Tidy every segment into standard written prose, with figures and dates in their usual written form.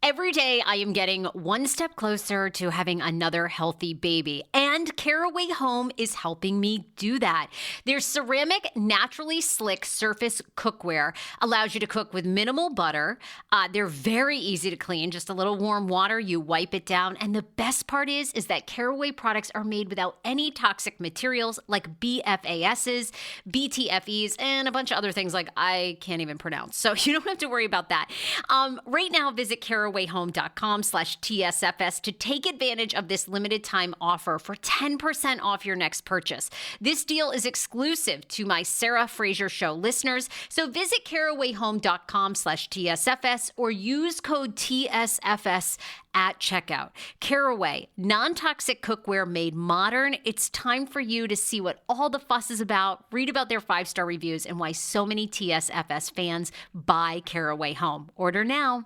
Every day I am getting one step closer to having another healthy baby, and Caraway Home is helping me do that. Their ceramic, naturally slick surface cookware allows you to cook with minimal butter. They're very easy to clean, just a little warm water, you wipe it down. And the best part is that Caraway products are made without any toxic materials like BFASs, BTFEs, and a bunch of other things like I can't even pronounce. So you don't have to worry about that. Right now, visit carawayhome.com/TSFS to take advantage of this limited time offer for 10% off your next purchase. This deal is exclusive to my Sarah Fraser Show listeners. So visit carawayhome.com/TSFS or use code TSFS at checkout. Caraway, non-toxic cookware made modern. It's time for you to see what all the fuss is about, read about their 5-star reviews, and why so many TSFS fans buy Caraway Home. Order now.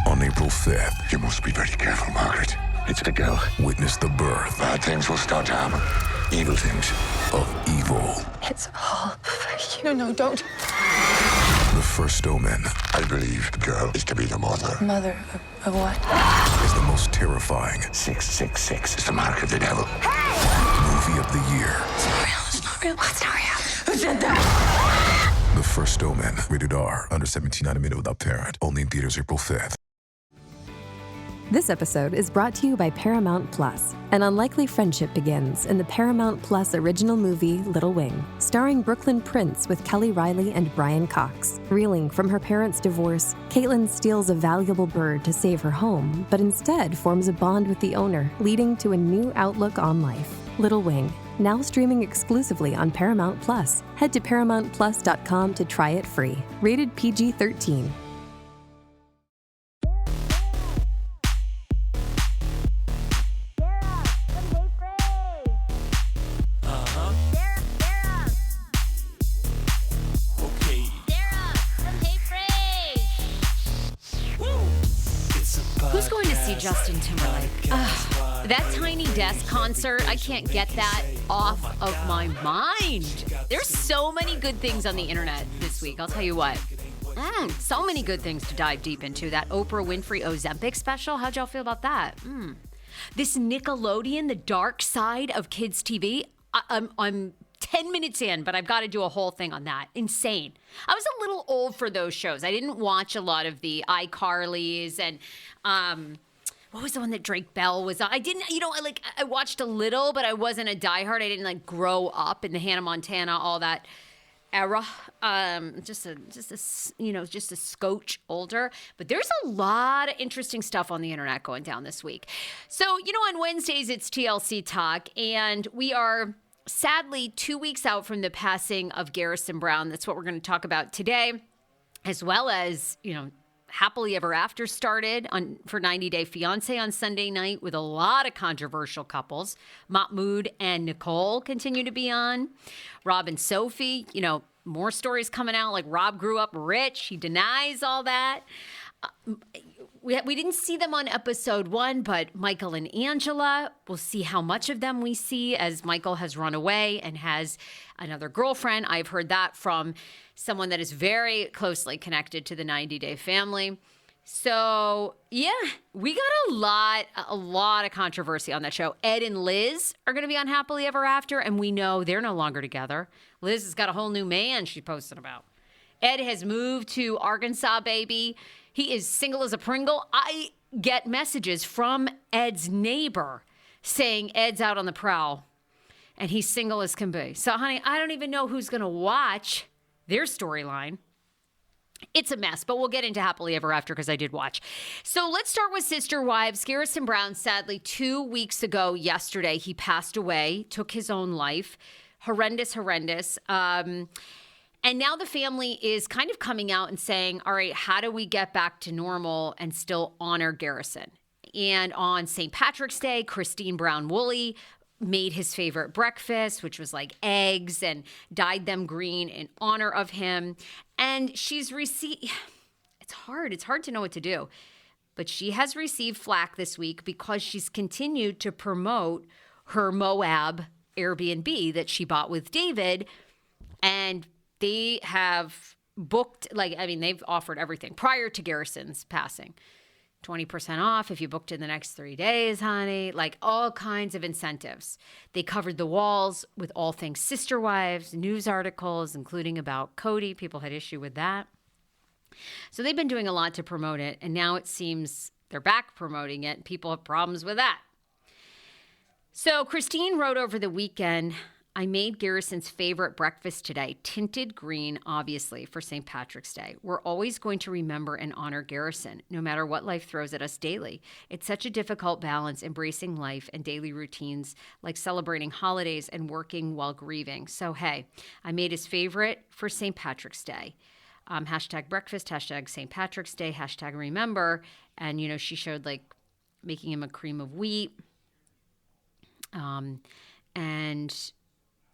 On April 5th, you must be very careful, Margaret. It's the girl. Witness the birth. Bad things will start to happen. Evil things. Of evil. It's all for you. No, don't. The first omen. I believe the girl is to be the mother. Mother of what? Is the most terrifying. 666 is the mark of the devil. Hey! Movie of the year. It's not real. It's not real. What's not real? Who said that? The first omen. Rated R. Under 17 on a minute without parent. Only in theaters April 5th. This episode is brought to you by Paramount Plus. An unlikely friendship begins in the Paramount Plus original movie Little Wing, starring Brooklyn Prince with Kelly Riley and Brian Cox. Reeling from her parents' divorce, Caitlin steals a valuable bird to save her home, but instead forms a bond with the owner, leading to a new outlook on life. Little Wing, now streaming exclusively on Paramount Plus. Head to ParamountPlus.com to try it free. Rated PG-13. Who's going to see Justin Timberlake? That Tiny Desk concert, I can't get that off of my mind. There's so many good things on the internet this week, I'll tell you what. So many good things to dive deep into. That Oprah Winfrey Ozempic special, how'd y'all feel about that? This Nickelodeon, the dark side of kids' TV, I'm 10 minutes in, but I've got to do a whole thing on that. Insane. I was a little old for those shows. I didn't watch a lot of the iCarlys and what was the one that Drake Bell was on? I didn't, I watched a little, but I wasn't a diehard. I didn't grow up in the Hannah Montana, all that era. Just a scotch older. But there's a lot of interesting stuff on the internet going down this week. So, on Wednesdays, it's TLC Talk, and we are sadly 2 weeks out from the passing of Garrison Brown. That's what we're going to talk about today, as well as, Happily Ever After started for 90 Day Fiancé on Sunday night with a lot of controversial couples. Mahmoud and Nicole continue to be on. Rob and Sophie, more stories coming out like Rob grew up rich. He denies all that. We didn't see them on episode 1, but Michael and Angela, we'll see how much of them we see as Michael has run away and has another girlfriend. I've heard that from someone that is very closely connected to the 90 Day family. So, yeah, we got a lot of controversy on that show. Ed and Liz are going to be on Happily Ever After, and we know they're no longer together. Liz has got a whole new man she's posting about. Ed has moved to Arkansas, baby. He is single as a Pringle. I get messages from Ed's neighbor saying Ed's out on the prowl and he's single as can be. So, honey, I don't even know who's going to watch their storyline. It's a mess, but we'll get into Happily Ever After because I did watch. So let's start with Sister Wives. Garrison Brown, sadly, 2 weeks ago yesterday, he passed away, took his own life. Horrendous. And now the family is kind of coming out and saying, all right, how do we get back to normal and still honor Garrison? And on St. Patrick's Day, Christine Brown Woolley made his favorite breakfast, which was like eggs, and dyed them green in honor of him. And she's received, it's hard to know what to do, but she has received flack this week because she's continued to promote her Moab Airbnb that she bought with David. And they have booked, they've offered everything prior to Garrison's passing. 20% off if you booked in the next 3 days, honey. Like all kinds of incentives. They covered the walls with all things Sister Wives, news articles, including about Cody. People had issue with that. So they've been doing a lot to promote it, and now it seems they're back promoting it, and people have problems with that. So Christine wrote over the weekend, I made Garrison's favorite breakfast today, tinted green, obviously, for St. Patrick's Day. We're always going to remember and honor Garrison, no matter what life throws at us daily. It's such a difficult balance, embracing life and daily routines, like celebrating holidays and working while grieving. So, hey, I made his favorite for St. Patrick's Day. Hashtag breakfast, hashtag St. Patrick's Day, hashtag remember. And, she showed, making him a cream of wheat. And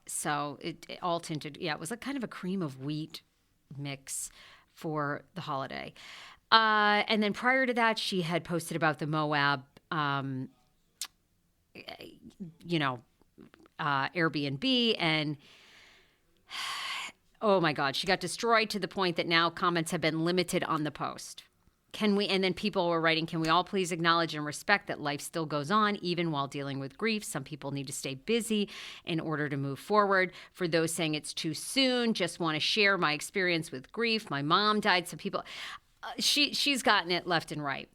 so it all tinted. Yeah, it was kind of a cream of wheat mix for the holiday. And then prior to that, she had posted about the Moab, Airbnb. And oh my God, she got destroyed to the point that now comments have been limited on the post. And then people were writing, can we all please acknowledge and respect that life still goes on, even while dealing with grief? Some people need to stay busy in order to move forward. For those saying it's too soon, just want to share my experience with grief. My mom died. Some people, she's gotten it left and right.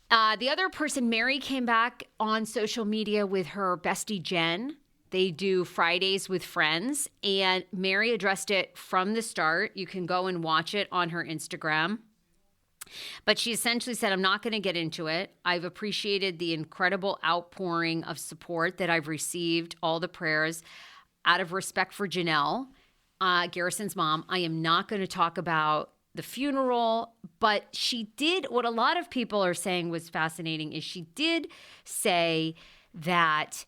The other person, Mary, came back on social media with her bestie, Jen. They do Fridays with Friends, and Mary addressed it from the start. You can go and watch it on her Instagram. But she essentially said, I'm not going to get into it. I've appreciated the incredible outpouring of support that I've received, all the prayers. Out of respect for Janelle, Garrison's mom, I am not going to talk about the funeral. But she did, what a lot of people are saying was fascinating, is she did say that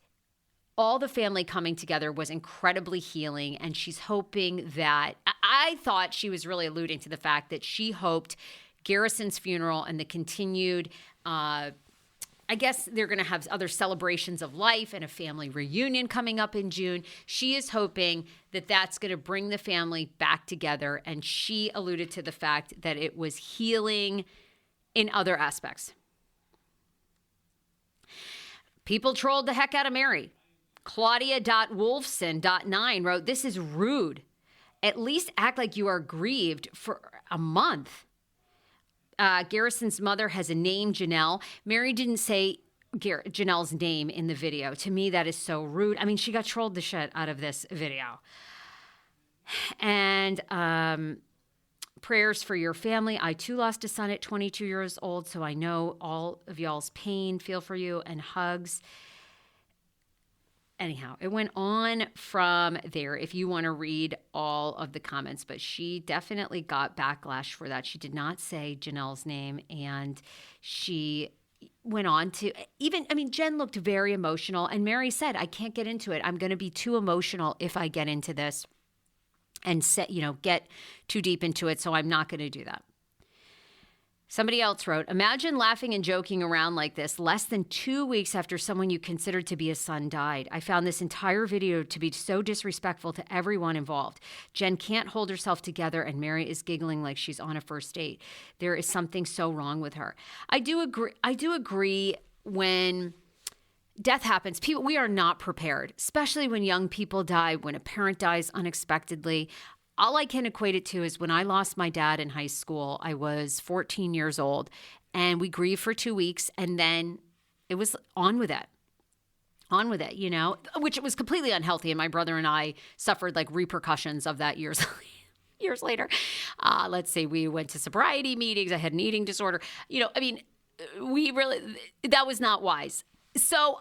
all the family coming together was incredibly healing. And she's hoping that, I thought she was really alluding to the fact that she hoped Garrison's funeral and the continued, I guess they're going to have other celebrations of life and a family reunion coming up in June. She is hoping that that's going to bring the family back together. And she alluded to the fact that it was healing in other aspects. People trolled the heck out of Mary. Claudia.wolfson.9 wrote, this is rude. At least act like you are grieved for a month. Garrison's mother has a name, Janelle. Mary didn't say Janelle's name in the video. To me, that is so rude. I mean, she got trolled the shit out of this video. And prayers for your family. I, too, lost a son at 22 years old, so I know all of y'all's pain. Feel for you, and hugs. Anyhow, it went on from there if you want to read all of the comments, but she definitely got backlash for that. She did not say Janelle's name, and she went on to Jen looked very emotional, and Mary said, I can't get into it. I'm going to be too emotional if I get into this and get too deep into it, so I'm not going to do that. Somebody else wrote, imagine laughing and joking around like this less than 2 weeks after someone you considered to be a son died. I found this entire video to be so disrespectful to everyone involved. Jen can't hold herself together, and Mary is giggling like she's on a first date. There is something so wrong with her. I do agree when death happens, we are not prepared, especially when young people die, when a parent dies unexpectedly. All I can equate it to is when I lost my dad in high school, I was 14 years old, and we grieved for 2 weeks, and then it was on with it, which it was completely unhealthy. And my brother and I suffered repercussions of that years later. Let's say we went to sobriety meetings. I had an eating disorder. that was not wise. So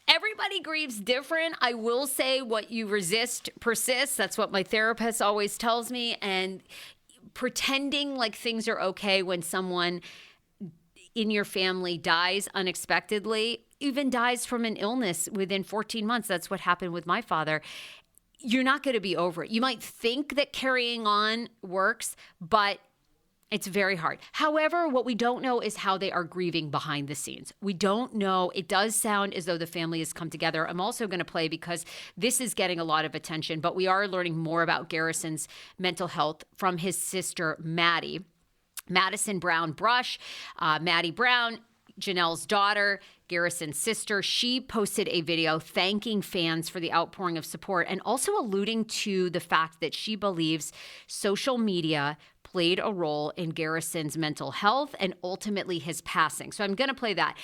everybody grieves different. I will say what you resist persists. That's what my therapist always tells me. And pretending like things are okay when someone in your family dies unexpectedly, even dies from an illness within 14 months. That's what happened with my father. You're not going to be over it. You might think that carrying on works, but It's very hard. However, what we don't know is how they are grieving behind the scenes. We don't know. It does sound as though the family has come together. I'm also going to play because this is getting a lot of attention, but we are learning more about Garrison's mental health from his sister, Maddie. Madison Brown Brush, Maddie Brown, Janelle's daughter, Garrison's sister. She posted a video thanking fans for the outpouring of support and also alluding to the fact that she believes social media played a role in Garrison's mental health and ultimately his passing. So I'm going to play that.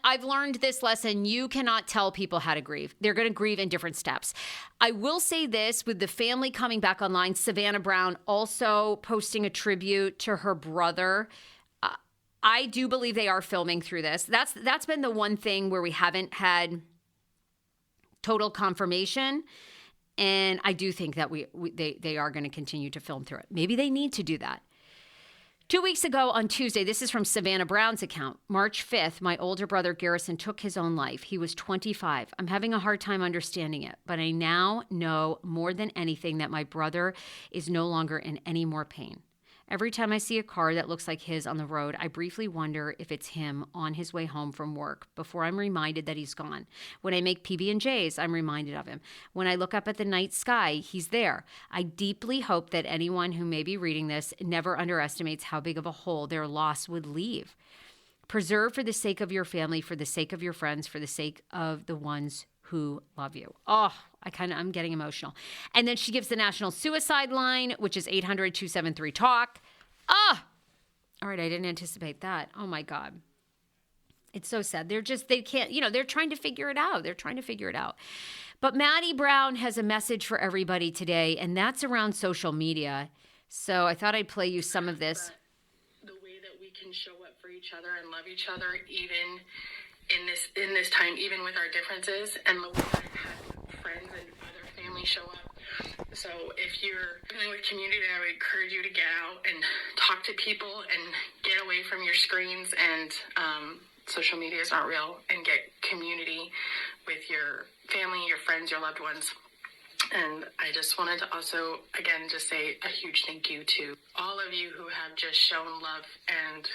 I've learned this lesson. You cannot tell people how to grieve. They're going to grieve in different steps. I will say this, with the family coming back online, Savannah Brown also posting a tribute to her brother. I do believe they are filming through this. That's been the one thing where we haven't had total confirmation. And I do think that they are going to continue to film through it. Maybe they need to do that. 2 weeks ago on Tuesday, this is from Savannah Brown's account, March 5th, my older brother Garrison took his own life. He was 25. I'm having a hard time understanding it, but I now know more than anything that my brother is no longer in any more pain. Every time I see a car that looks like his on the road, I briefly wonder if it's him on his way home from work before I'm reminded that he's gone. When I make PB&Js, I'm reminded of him. When I look up at the night sky, he's there. I deeply hope that anyone who may be reading this never underestimates how big of a hole their loss would leave. Preserve for the sake of your family, for the sake of your friends, for the sake of the ones who love you. Oh, I'm getting emotional. And then she gives the National Suicide Line, which is 800-273-TALK. All right, I didn't anticipate that. Oh my God. It's so sad. They can't, they're trying to figure it out. But Maddie Brown has a message for everybody today, and that's around social media. So I thought I'd play you some of this. The way that we can show up for each other and love each other, even in this time, even with our differences, and the way that I've had friends and other family show up. So if you're dealing with community, I would encourage you to get out and talk to people and get away from your screens and social media is not real, and get community with your family, your friends, your loved ones. And I just wanted to also, again, just say a huge thank you to all of you who have just shown love and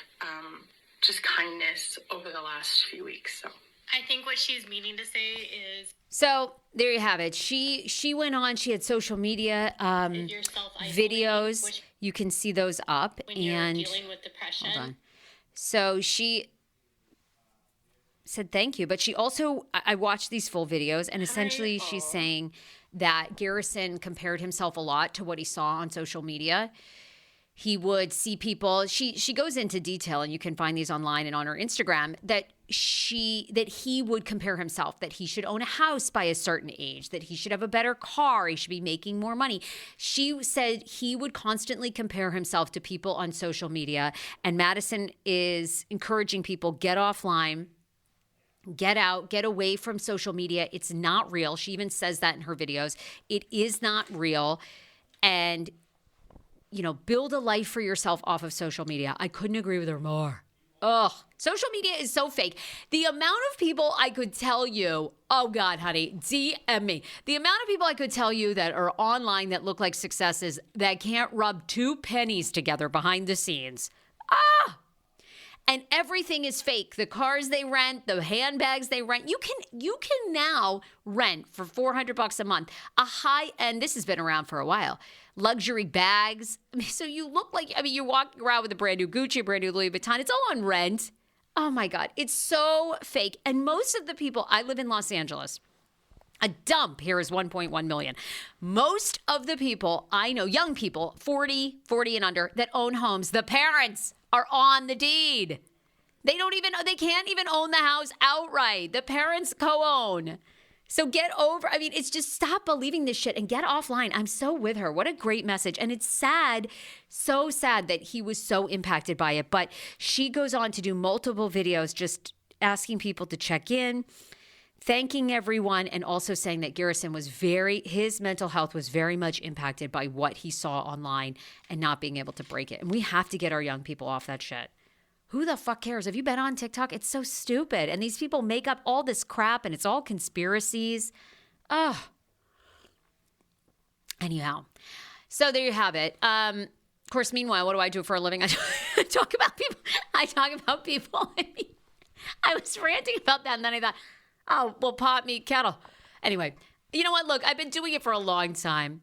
just kindness over the last few weeks. So I think what she's meaning to say is... So there you have it. She went on. She had social media videos. You can see those up. When you're dealing with depression. Hold on. So she said thank you, but she also, I watched these full videos, and essentially she's saying that Garrison compared himself a lot to what he saw on social media. He would see people, she goes into detail, and you can find these online and on her Instagram, that he would compare himself, that he should own a house by a certain age, that he should have a better car, he should be making more money. She said he would constantly compare himself to people on social media, and Madison is encouraging people, get offline, get out, get away from social media. It's not real. She even says that in her videos. It is not real. And build a life for yourself off of social media. I couldn't agree with her more. Ugh. Social media is so fake. The amount of people I could tell you, oh God, honey, DM me. The amount of people I could tell you that are online that look like successes that can't rub two pennies together behind the scenes. And everything is fake. The cars they rent, the handbags they rent. You can now rent for $400 a month a high-end, this has been around for a while, luxury bags. So you look like, you're walking around with a brand new Gucci, a brand new Louis Vuitton. It's all on rent. Oh my God, it's so fake. And most of the people, I live in Los Angeles. A dump here is 1.1 million. Most of the people I know, young people, 40 and under, that own homes, the parents are on the deed. They can't even own the house outright. The parents co-own. So get over, it's just stop believing this shit and get offline. I'm so with her. What a great message. And it's sad, so sad that he was so impacted by it. But she goes on to do multiple videos just asking people to check in, thanking everyone, and also saying that Garrison his mental health was very much impacted by what he saw online and not being able to break it. And we have to get our young people off that shit. Who the fuck cares? Have you been on TikTok? It's so stupid. And these people make up all this crap and it's all conspiracies. Anyhow, so there you have it. course, meanwhile, what do I do for a living? I talk about people. I mean, I was ranting about that, and then I thought, oh, well, pot, meat, kettle. Anyway, you know what? Look, I've been doing it for a long time,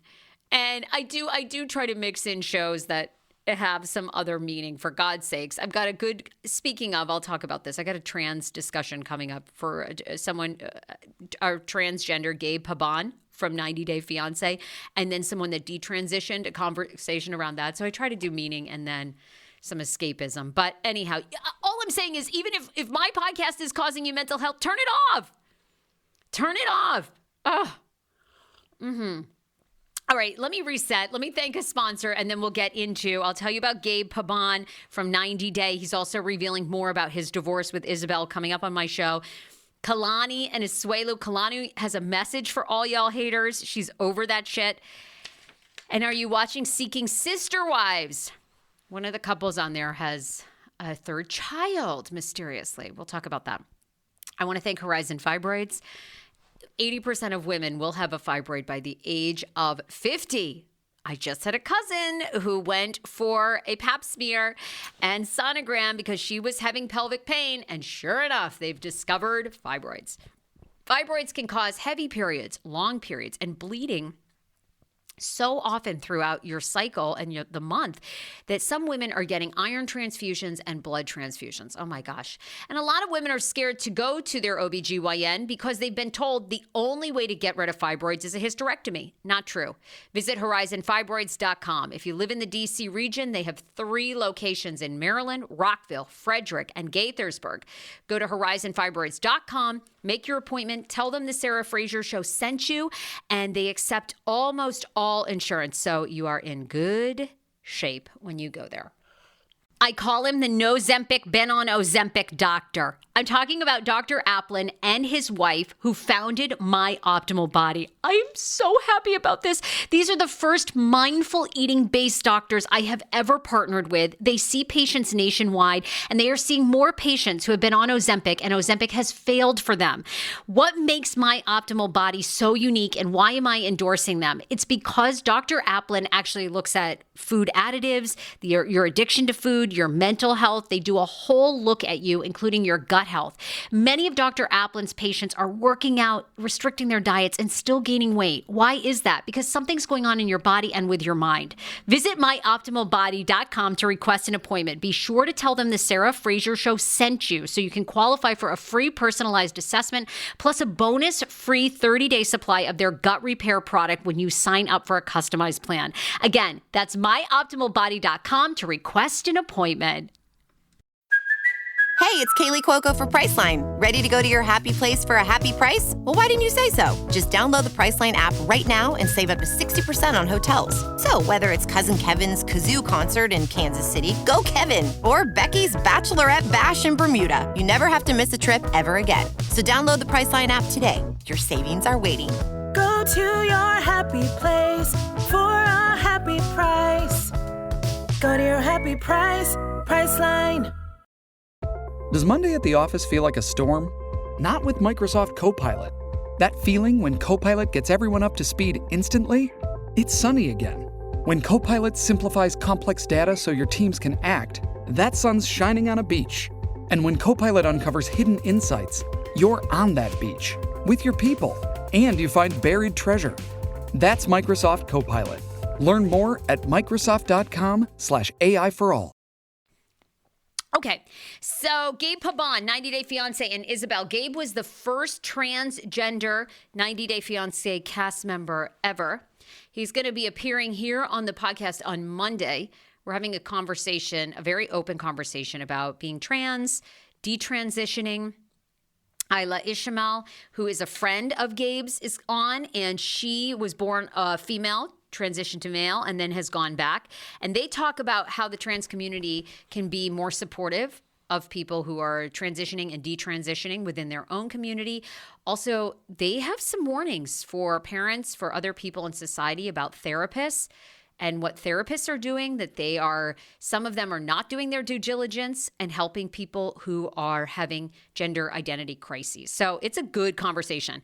and I do try to mix in shows that have some other meaning, for God's sakes. I've got a good, speaking of, I'll talk about this. I got a trans discussion coming up for someone, our transgender Gabe Pabon from 90 Day Fiancé, and then someone that detransitioned, a conversation around that. So I try to do meaning and then some escapism. But anyhow, all I'm saying is, even if my podcast is causing you mental health, turn it off. Turn it off. Oh. All right, let me reset. Let me thank a sponsor, and then we'll get into, I'll tell you about Gabe Pabon from 90 Day. He's also revealing more about his divorce with Isabel coming up on my show. Kalani and Isuelu. Kalani has a message for all y'all haters. She's over that shit. And are you watching Seeking Sister Wives? One of the couples on there has a third child, mysteriously. We'll talk about that. I want to thank Horizon Fibroids. 80% of women will have a fibroid by the age of 50. I just had a cousin who went for a pap smear and sonogram because she was having pelvic pain, and sure enough, they've discovered fibroids. Fibroids can cause heavy periods, long periods, and bleeding so often throughout your cycle and the month that some women are getting iron transfusions and blood transfusions. Oh my gosh. And a lot of women are scared to go to their OBGYN because they've been told the only way to get rid of fibroids is a hysterectomy. Not true. Visit horizonfibroids.com. If you live in the DC region, they have 3 locations in Maryland, Rockville, Frederick, and Gaithersburg. Go to horizonfibroids.com. Make your appointment. Tell them the Sarah Fraser Show sent you, and they accept almost all insurance. So you are in good shape when you go there. I call him the no-Zempic, been on Ozempic doctor. I'm talking about Dr. Applin and his wife who founded My Optimal Body. I am so happy about this. These are the first mindful eating-based doctors I have ever partnered with. They see patients nationwide, and they are seeing more patients who have been on Ozempic, and Ozempic has failed for them. What makes My Optimal Body so unique, and why am I endorsing them? It's because Dr. Applin actually looks at food additives, your addiction to food, your mental health. They do a whole look at you, including your gut health. Many of Dr. Applin's patients are working out, restricting their diets, and still gaining weight. Why is that? Because something's going on in your body and with your mind. Visit myoptimalbody.com to request an appointment. Be sure to tell them the Sarah Fraser Show sent you so you can qualify for a free personalized assessment, plus a bonus free 30-day supply of their gut repair product when you sign up for a customized plan. Again, that's myoptimalbody.com to request an appointment. Hey, it's Kaylee Cuoco for Priceline. Ready to go to your happy place for a happy price? Well, why didn't you say so? Just download the Priceline app right now and save up to 60% on hotels. So whether it's Cousin Kevin's Kazoo Concert in Kansas City, go Kevin, or Becky's Bachelorette Bash in Bermuda, you never have to miss a trip ever again. So download the Priceline app today. Your savings are waiting. Go to your happy place for a happy price. Go to your happy price, Priceline. Does Monday at the office feel like a storm? Not with Microsoft Copilot. That feeling when Copilot gets everyone up to speed instantly? It's sunny again. When Copilot simplifies complex data so your teams can act, that sun's shining on a beach. And when Copilot uncovers hidden insights, you're on that beach with your people, and you find buried treasure. That's Microsoft Copilot. Learn more at Microsoft.com/AI for all. Okay, so Gabe Pabon, 90 Day Fiancé, and Isabel. Gabe was the first transgender 90 Day Fiancé cast member ever. He's going to be appearing here on the podcast on Monday. We're having a conversation, a very open conversation about being trans, detransitioning. Isla Ishmael, who is a friend of Gabe's, is on, and she was born female, transitioned to male, and then has gone back. And they talk about how the trans community can be more supportive of people who are transitioning and detransitioning within their own community. Also, they have some warnings for parents, for other people in society about therapists and what therapists are doing, that they are, some of them are not doing their due diligence and helping people who are having gender identity crises. So it's a good conversation.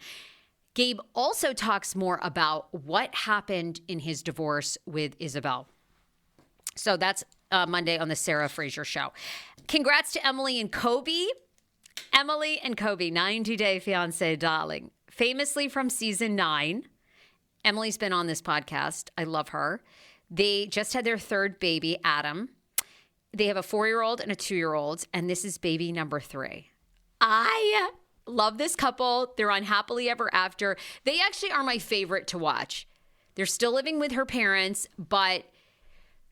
Gabe also talks more about what happened in his divorce with Isabel. So that's Monday on the Sarah Fraser Show. Congrats to Emily and Kobe. Emily and Kobe, 90-Day Fiancé, darling. Famously from season 9. Emily's been on this podcast. I love her. They just had their third baby, Adam. They have a 4-year-old and a 2-year-old, and this is baby number 3. I love this couple. They're on Happily Ever After. They actually are my favorite to watch. They're still living with her parents, but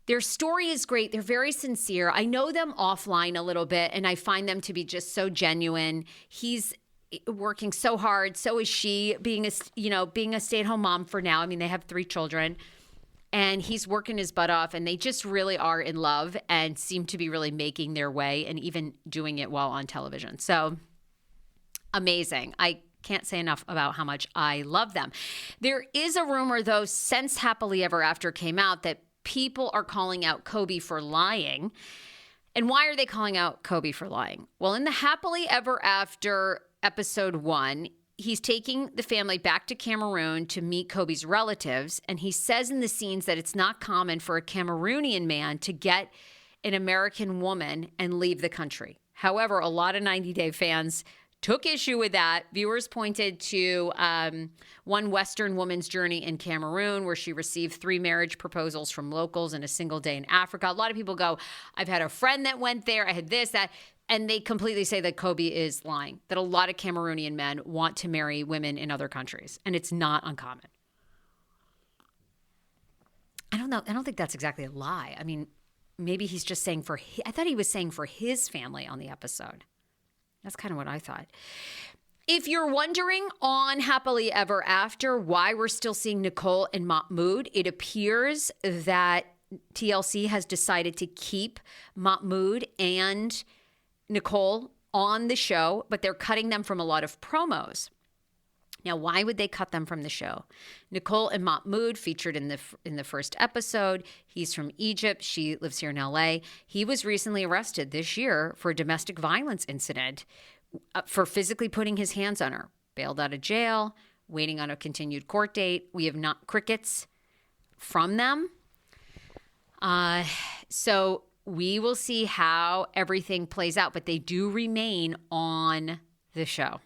their story is great. They're very sincere. I know them offline a little bit, and I find them to be just so genuine. He's working so hard. So is she, being a stay-at-home mom for now. I mean, they have 3 children, and he's working his butt off, and they just really are in love and seem to be really making their way and even doing it well on television. So amazing. I can't say enough about how much I love them. There is a rumor, though, since Happily Ever After came out, that people are calling out Kobe for lying. And why are they calling out Kobe for lying? Well, in the Happily Ever After episode 1, he's taking the family back to Cameroon to meet Kobe's relatives. And he says in the scenes that it's not common for a Cameroonian man to get an American woman and leave the country. However, a lot of 90-Day fans took issue with that. Viewers pointed to one Western woman's journey in Cameroon, where she received 3 marriage proposals from locals in a single day in Africa. A lot of people go, I've had a friend that went there. I had this, that. And they completely say that Kobe is lying, that a lot of Cameroonian men want to marry women in other countries. And it's not uncommon. I don't know. I don't think that's exactly a lie. I mean, maybe he's just saying I thought he was saying for his family on the episode. That's kind of what I thought. If you're wondering on Happily Ever After why we're still seeing Nicole and Mahmoud, it appears that TLC has decided to keep Mahmoud and Nicole on the show, but they're cutting them from a lot of promos. Now, why would they cut them from the show? Nicole and Mahmoud featured in the first episode. He's from Egypt. She lives here in LA. He was recently arrested this year for a domestic violence incident for physically putting his hands on her. Bailed out of jail, waiting on a continued court date. We have not crickets from them. So we will see how everything plays out, but they do remain on the show.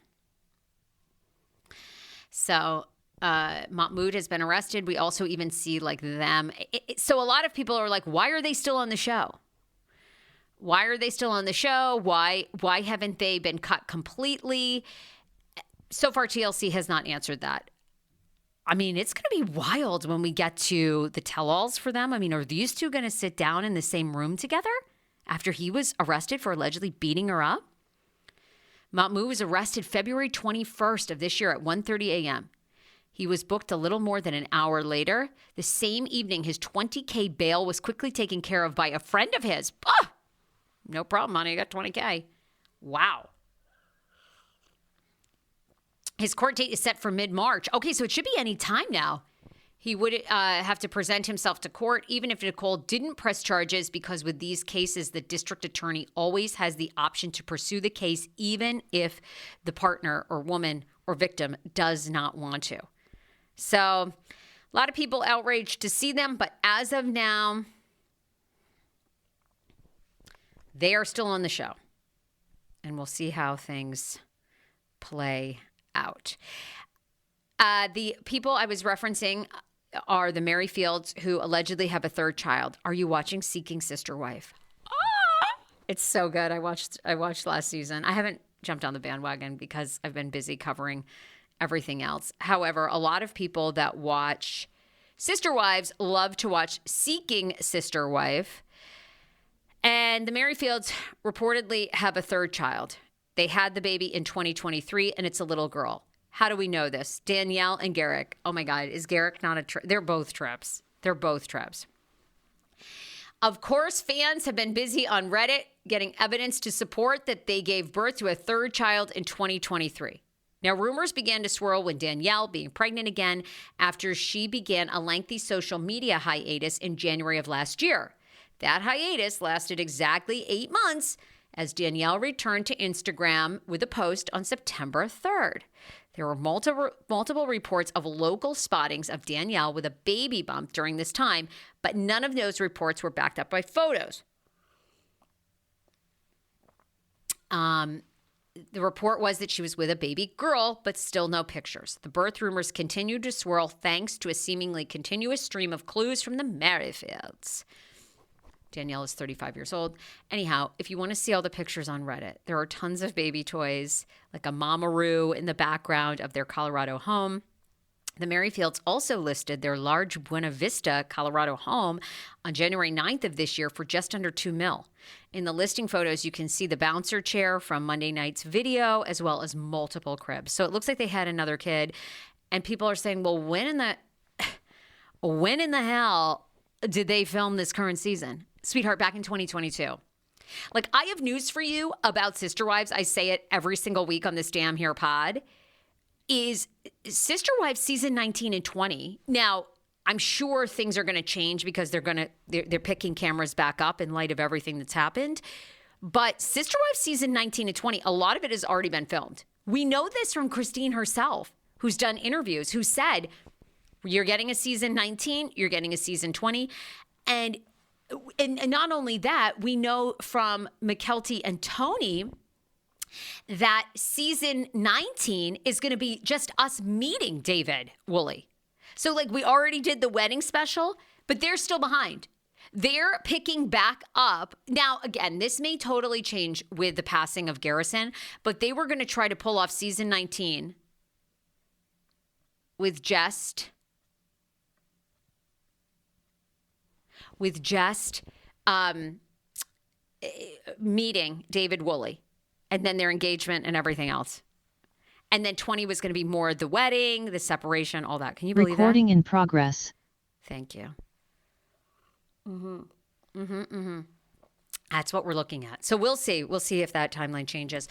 So Mahmoud has been arrested. We also even see like them. So a lot of people are like, why are they still on the show? Why are they still on the show? Why haven't they been cut completely? So far, TLC has not answered that. I mean, it's going to be wild when we get to the tell-alls for them. I mean, are these two going to sit down in the same room together after he was arrested for allegedly beating her up? Mahmoud was arrested February 21st of this year at 1:30 a.m. He was booked a little more than an hour later. The same evening, his $20K bail was quickly taken care of by a friend of his. No problem, honey. I got $20K. Wow. His court date is set for mid-March. Okay, so it should be any time now. He would have to present himself to court, even if Nicole didn't press charges, because with these cases, the district attorney always has the option to pursue the case, even if the partner or woman or victim does not want to. So a lot of people outraged to see them, but as of now, they are still on the show. And we'll see how things play out. The people I was referencing are the Merryfields, who allegedly have a 3rd child. Are you watching Seeking Sister Wife? It's so good. I watched last season. I haven't jumped on the bandwagon because I've been busy covering everything else. However, a lot of people that watch Sister Wives love to watch Seeking Sister Wife. And the Merryfields reportedly have a 3rd child. They had the baby in 2023, and it's a little girl. How do we know this? Danielle and Garrick. Oh, my God. Is Garrick not a trip? They're both trips. They're both trips. Of course, fans have been busy on Reddit getting evidence to support that they gave birth to a 3rd child in 2023. Now, rumors began to swirl when Danielle being pregnant again after she began a lengthy social media hiatus in January of last year. That hiatus lasted exactly 8 months as Danielle returned to Instagram with a post on September 3rd. There were multiple reports of local spottings of Danielle with a baby bump during this time, but none of those reports were backed up by photos. The report was that she was with a baby girl, but still no pictures. The birth rumors continued to swirl thanks to a seemingly continuous stream of clues from the Merryfields. Danielle is 35 years old. Anyhow, if you want to see all the pictures on Reddit, there are tons of baby toys, like a mamaroo in the background of their Colorado home. The Merryfields also listed their large Buena Vista, Colorado home on January 9th of this year for just under $2 million. In the listing photos, you can see the bouncer chair from Monday night's video, as well as multiple cribs. So it looks like they had another kid. And people are saying, well, when in the hell did they film this current season? Sweetheart, back in 2022. Like, I have news for you about Sister Wives. I say it every single week on this damn here pod. Is Sister Wives season 19 and 20. Now, I'm sure things are going to change because they're picking cameras back up in light of everything that's happened. But Sister Wives season 19 and 20, a lot of it has already been filmed. We know this from Christine herself, who's done interviews, who said, you're getting a season 19, you're getting a season 20. And not only that, we know from McKelty and Tony that season 19 is going to be just us meeting David Woolley. So, like, we already did the wedding special, but they're still behind. They're picking back up. Now, again, this may totally change with the passing of Garrison, but they were going to try to pull off season 19 with just meeting David Woolley. And then their engagement and everything else. And then 20 was going to be more the wedding, the separation, all that. Can you believe that? Recording in progress. Thank you. That's what we're looking at. So we'll see. We'll see if that timeline changes.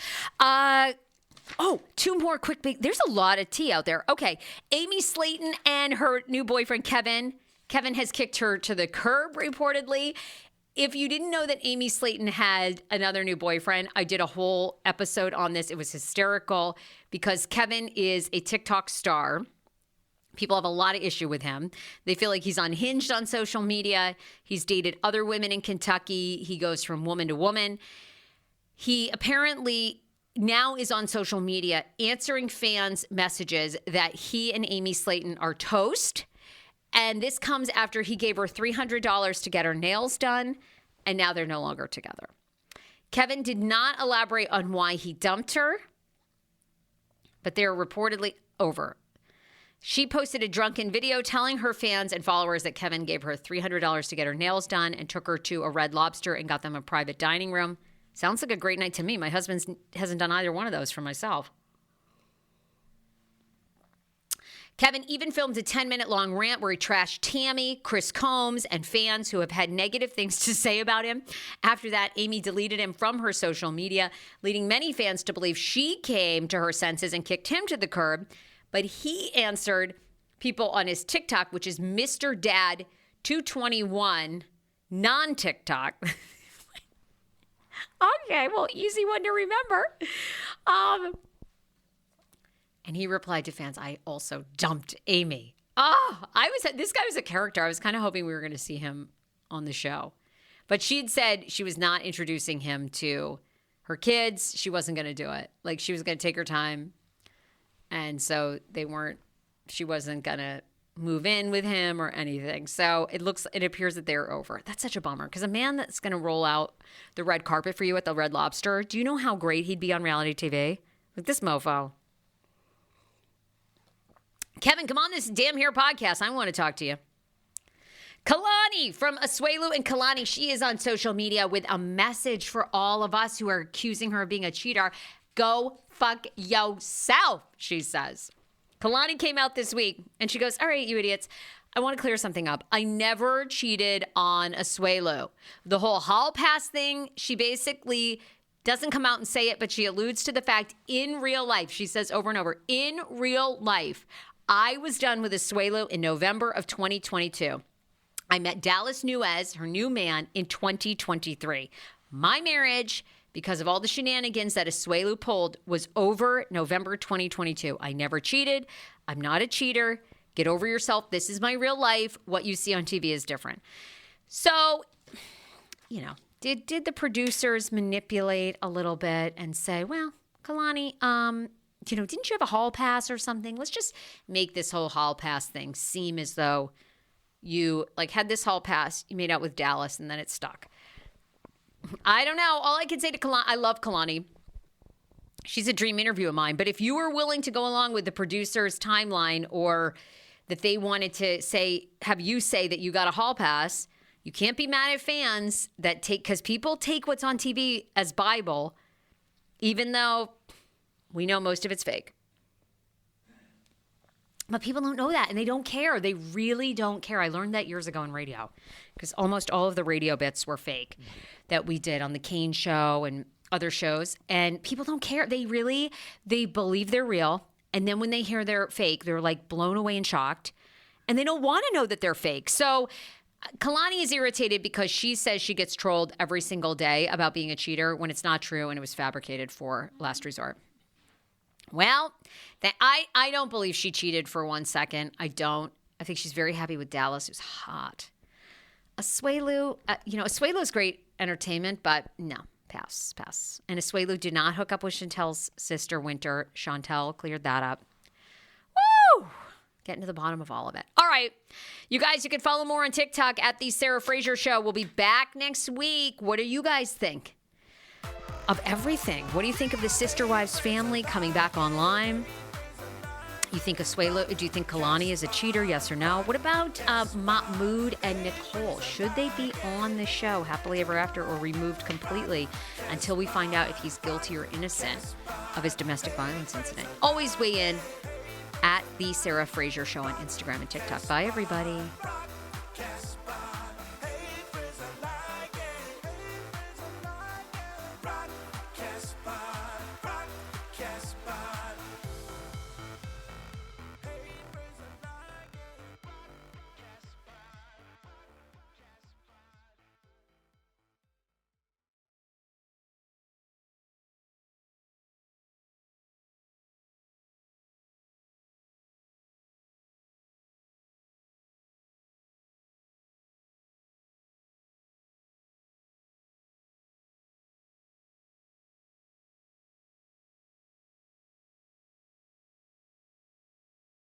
Two more quick big. There's a lot of tea out there. Okay. Amy Slayton and her new boyfriend, Kevin. Kevin has kicked her to the curb, reportedly. If you didn't know that Amy Slayton had another new boyfriend, I did a whole episode on this. It was hysterical because Kevin is a TikTok star. People have a lot of issue with him. They feel like he's unhinged on social media. He's dated other women in Kentucky. He goes from woman to woman. He apparently now is on social media answering fans' messages that he and Amy Slayton are toast. And this comes after he gave her $300 to get her nails done, and now they're no longer together. Kevin did not elaborate on why he dumped her, but they're reportedly over. She posted a drunken video telling her fans and followers that Kevin gave her $300 to get her nails done and took her to a Red Lobster and got them a private dining room. Sounds like a great night to me. My husband hasn't done either one of those for myself. Kevin even filmed a 10-minute long rant where he trashed Tammy, Chris Combs, and fans who have had negative things to say about him. After that, Amy deleted him from her social media, leading many fans to believe she came to her senses and kicked him to the curb. But he answered people on his TikTok, which is Mr. Dad 221, non-TikTok. Okay, well, easy one to remember. And he replied to fans, I also dumped Amy. This guy was a character. I was kind of hoping we were going to see him on the show. But she'd said she was not introducing him to her kids. She wasn't going to do it. Like, she was going to take her time. And so she wasn't going to move in with him or anything. So it appears that they're over. That's such a bummer. Because a man that's going to roll out the red carpet for you at the Red Lobster, do you know how great he'd be on reality TV? Like this mofo. Kevin, come on this damn here podcast. I want to talk to you. Kalani from Asuelu and Kalani. She is on social media with a message for all of us who are accusing her of being a cheater. Go fuck yourself, she says. Kalani came out this week and she goes, all right, you idiots. I want to clear something up. I never cheated on Asuelu. The whole hall pass thing, she basically doesn't come out and say it, but she alludes to the fact in real life, she says over and over, in real life, I was done with Asuelu in November of 2022. I met Dallas Nuez, her new man, in 2023. My marriage because of all the shenanigans that Asuelu pulled was over November 2022. I never cheated. I'm not a cheater. Get over yourself. This is my real life. What you see on TV is different. So, you know, did the producers manipulate a little bit and say, well, Kalani, you know, didn't you have a hall pass or something? Let's just make this whole hall pass thing seem as though you like had this hall pass, you made out with Dallas, and then it stuck. I don't know. All I can say to Kalani, I love Kalani. She's a dream interview of mine. But if you were willing to go along with the producer's timeline, or that they wanted to say, have you say that you got a hall pass, you can't be mad at fans that take, because people take what's on TV as Bible, even though we know most of it's fake. But people don't know that, and they don't care. They really don't care. I learned that years ago in radio, because almost all of the radio bits were fake that we did on the Kane Show and other shows, and people don't care. They believe they're real, and then when they hear they're fake, they're like blown away and shocked, and they don't want to know that they're fake. So Kalani is irritated because she says she gets trolled every single day about being a cheater when it's not true and it was fabricated for Last Resort. Well, I don't believe she cheated for 1 second. I don't. I think she's very happy with Dallas. It was hot. Asuelu, Asuelu is great entertainment, but no, pass. And Asuelu did not hook up with Chantel's sister, Winter. Chantel cleared that up. Woo! Getting to the bottom of all of it. All right. You guys, you can follow more on TikTok at The Sarah Fraser Show. We'll be back next week. What do you guys think of everything? What do you think of the Sister Wives family coming back online? You think Asuelu, do you think Kalani is a cheater? Yes or no? What about Mahmoud and Nicole? Should they be on the show Happily Ever After or removed completely until we find out if he's guilty or innocent of his domestic violence incident? Always weigh in at The Sarah Fraser Show on Instagram and TikTok. Bye, everybody.